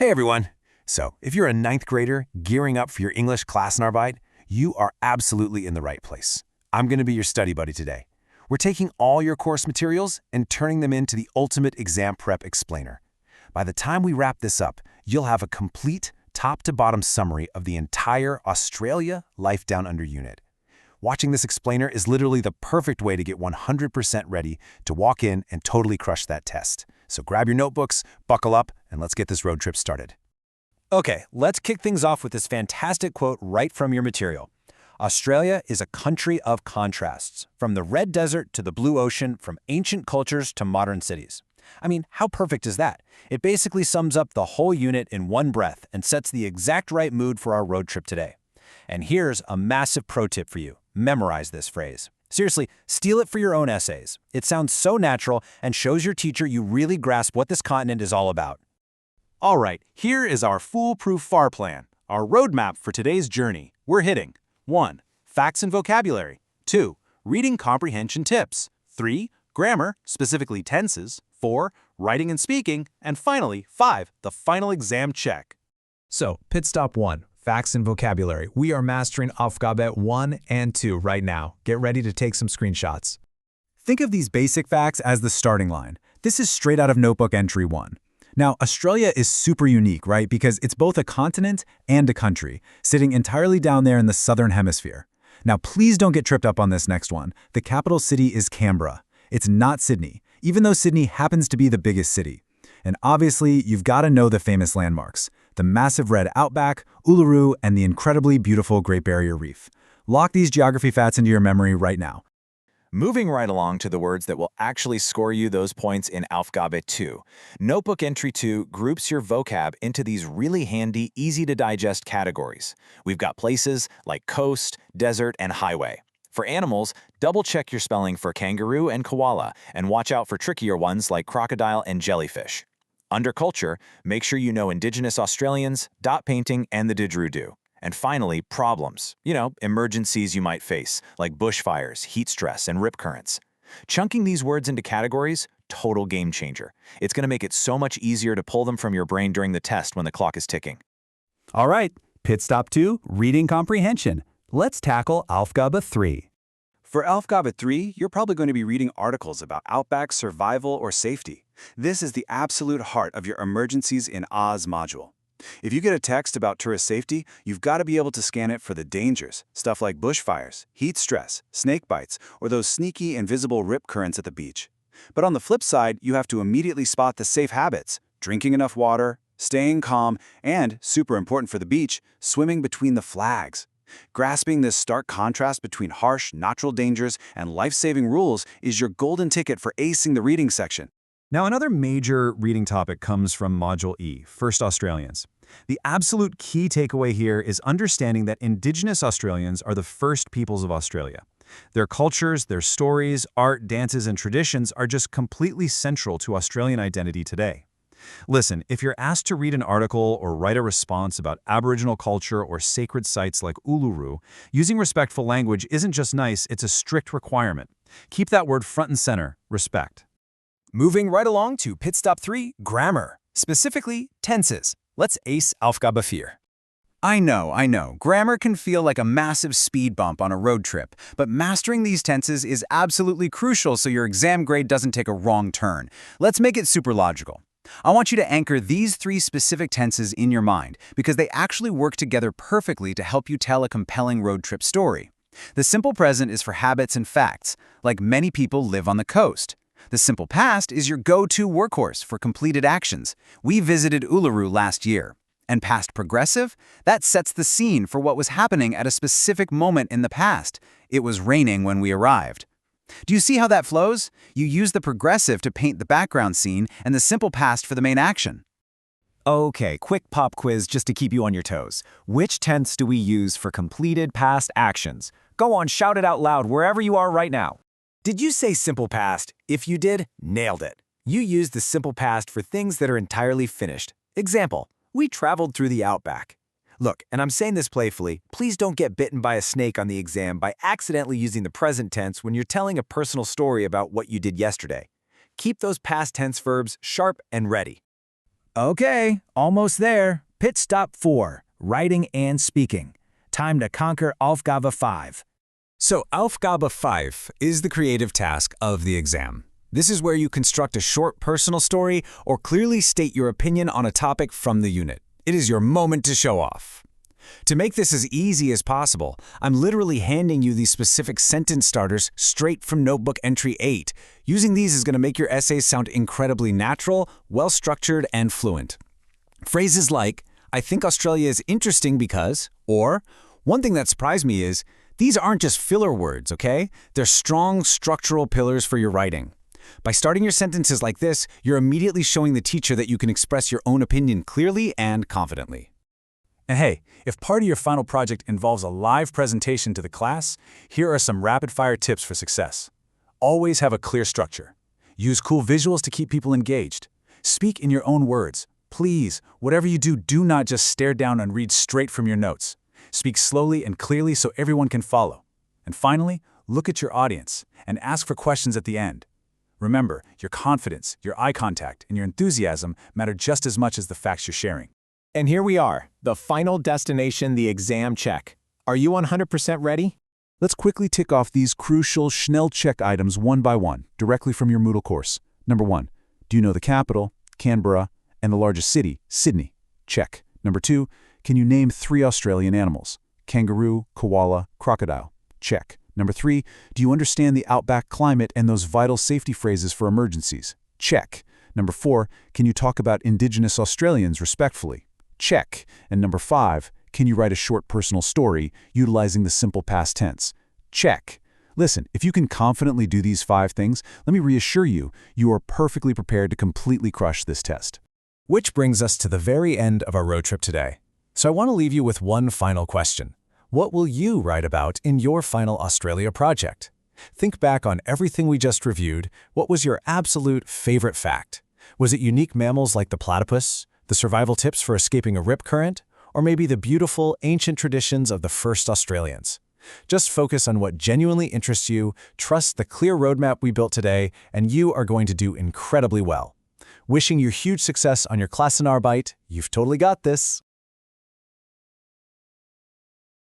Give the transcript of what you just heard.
Hey everyone! So, if you're a ninth grader gearing up for your English Klassenarbeit, you are absolutely in the right place. I'm going to be your study buddy today. We're taking all your course materials and turning them into the ultimate exam prep explainer. By the time we wrap this up, you'll have a complete top-to-bottom summary of the entire Australia Life Down Under unit. Watching this explainer is literally the perfect way to get 100% ready to walk in and totally crush that test. So grab your notebooks, buckle up, and let's get this road trip started. Okay, let's kick things off with this fantastic quote right from your material. Australia is a country of contrasts, from the red desert to the blue ocean, from ancient cultures to modern cities. I mean, how perfect is that? It basically sums up the whole unit in one breath and sets the exact right mood for our road trip today. And here's a massive pro tip for you. Memorize this phrase. Seriously, steal it for your own essays. It sounds so natural and shows your teacher you really grasp what this continent is all about. All right, here is our foolproof FAR plan, our roadmap for today's journey. We're hitting 1. Facts and vocabulary. 2. Reading comprehension tips. 3. Grammar, specifically tenses. 4. Writing and speaking. And finally, 5. The final exam check. So, pit stop 1. Facts and vocabulary. We are mastering Aufgabe 1 and 2 right now. Get ready to take some screenshots. Think of these basic facts as the starting line. This is straight out of Notebook Entry 1. Now, Australia is super unique, right? Because it's both a continent and a country, sitting entirely down there in the southern hemisphere. Now, please don't get tripped up on this next one. The capital city is Canberra. It's not Sydney, even though Sydney happens to be the biggest city. And obviously, you've got to know the famous landmarks: the massive red outback, Uluru, and the incredibly beautiful Great Barrier Reef. Lock these geography facts into your memory right now. Moving right along to the words that will actually score you those points in Aufgabe 2. Notebook Entry 2 groups your vocab into these really handy, easy-to-digest categories. We've got places like coast, desert, and highway. For animals, double-check your spelling for kangaroo and koala, and watch out for trickier ones like crocodile and jellyfish. Under culture, make sure you know Indigenous Australians, dot painting, and the didgeridoo. And finally, problems. Emergencies you might face, like bushfires, heat stress, and rip currents. Chunking these words into categories, total game changer. It's going to make it so much easier to pull them from your brain during the test when the clock is ticking. All right, pit stop 2, reading comprehension. Let's tackle Aufgabe 3. For Aufgabe 3, you're probably going to be reading articles about outback survival or safety. This is the absolute heart of your Emergencies in Oz module. If you get a text about tourist safety, you've got to be able to scan it for the dangers, stuff like bushfires, heat stress, snake bites, or those sneaky, invisible rip currents at the beach. But on the flip side, you have to immediately spot the safe habits: drinking enough water, staying calm, and, super important for the beach, swimming between the flags. Grasping this stark contrast between harsh, natural dangers and life-saving rules is your golden ticket for acing the reading section. Now, another major reading topic comes from Module E, First Australians. The absolute key takeaway here is understanding that Indigenous Australians are the first peoples of Australia. Their cultures, their stories, art, dances, and traditions are just completely central to Australian identity today. Listen, if you're asked to read an article or write a response about Aboriginal culture or sacred sites like Uluru, using respectful language isn't just nice, it's a strict requirement. Keep that word front and center: respect. Moving right along to pit stop 3, grammar, specifically tenses. Let's ace Aufgabe 4. I know. Grammar can feel like a massive speed bump on a road trip, but mastering these tenses is absolutely crucial so your exam grade doesn't take a wrong turn. Let's make it super logical. I want you to anchor these 3 specific tenses in your mind because they actually work together perfectly to help you tell a compelling road trip story. The simple present is for habits and facts, like many people live on the coast. The simple past is your go-to workhorse for completed actions. We visited Uluru last year. And past progressive? That sets the scene for what was happening at a specific moment in the past. It was raining when we arrived. Do you see how that flows? You use the progressive to paint the background scene and the simple past for the main action. Okay, quick pop quiz just to keep you on your toes. Which tense do we use for completed past actions? Go on, shout it out loud wherever you are right now. Did you say simple past? If you did, nailed it. You use the simple past for things that are entirely finished. Example, we traveled through the outback. Look, and I'm saying this playfully, please don't get bitten by a snake on the exam by accidentally using the present tense when you're telling a personal story about what you did yesterday. Keep those past tense verbs sharp and ready. Okay, almost there. Pit stop 4, writing and speaking. Time to conquer Aufgabe 5. So Aufgabe 5 is the creative task of the exam. This is where you construct a short personal story or clearly state your opinion on a topic from the unit. It is your moment to show off. To make this as easy as possible, I'm literally handing you these specific sentence starters straight from Notebook Entry 8. Using these is going to make your essays sound incredibly natural, well-structured, and fluent. Phrases like, I think Australia is interesting because, or, one thing that surprised me is, these aren't just filler words, okay? They're strong structural pillars for your writing. By starting your sentences like this, you're immediately showing the teacher that you can express your own opinion clearly and confidently. And hey, if part of your final project involves a live presentation to the class, here are some rapid-fire tips for success. Always have a clear structure. Use cool visuals to keep people engaged. Speak in your own words. Please, whatever you do, do not just stare down and read straight from your notes. Speak slowly and clearly so everyone can follow. And finally, look at your audience and ask for questions at the end. Remember, your confidence, your eye contact, and your enthusiasm matter just as much as the facts you're sharing. And here we are, the final destination, the exam check. Are you 100% ready? Let's quickly tick off these crucial Schnellcheck items one by one, directly from your Moodle course. Number 1, do you know the capital, Canberra, and the largest city, Sydney? Check. Number 2, can you name 3 Australian animals? Kangaroo, koala, crocodile? Check. Number 3, do you understand the outback climate and those vital safety phrases for emergencies? Check. Number 4, can you talk about Indigenous Australians respectfully? Check. And number 5, can you write a short personal story utilizing the simple past tense? Check. Listen, if you can confidently do these 5 things, let me reassure you, you are perfectly prepared to completely crush this test. Which brings us to the very end of our road trip today. So I want to leave you with one final question. What will you write about in your final Australia project? Think back on everything we just reviewed. What was your absolute favorite fact? Was it unique mammals like the platypus, the survival tips for escaping a rip current, or maybe the beautiful, ancient traditions of the first Australians? Just focus on what genuinely interests you, trust the clear roadmap we built today, and you are going to do incredibly well. Wishing you huge success on your Klassenarbeit. You've totally got this.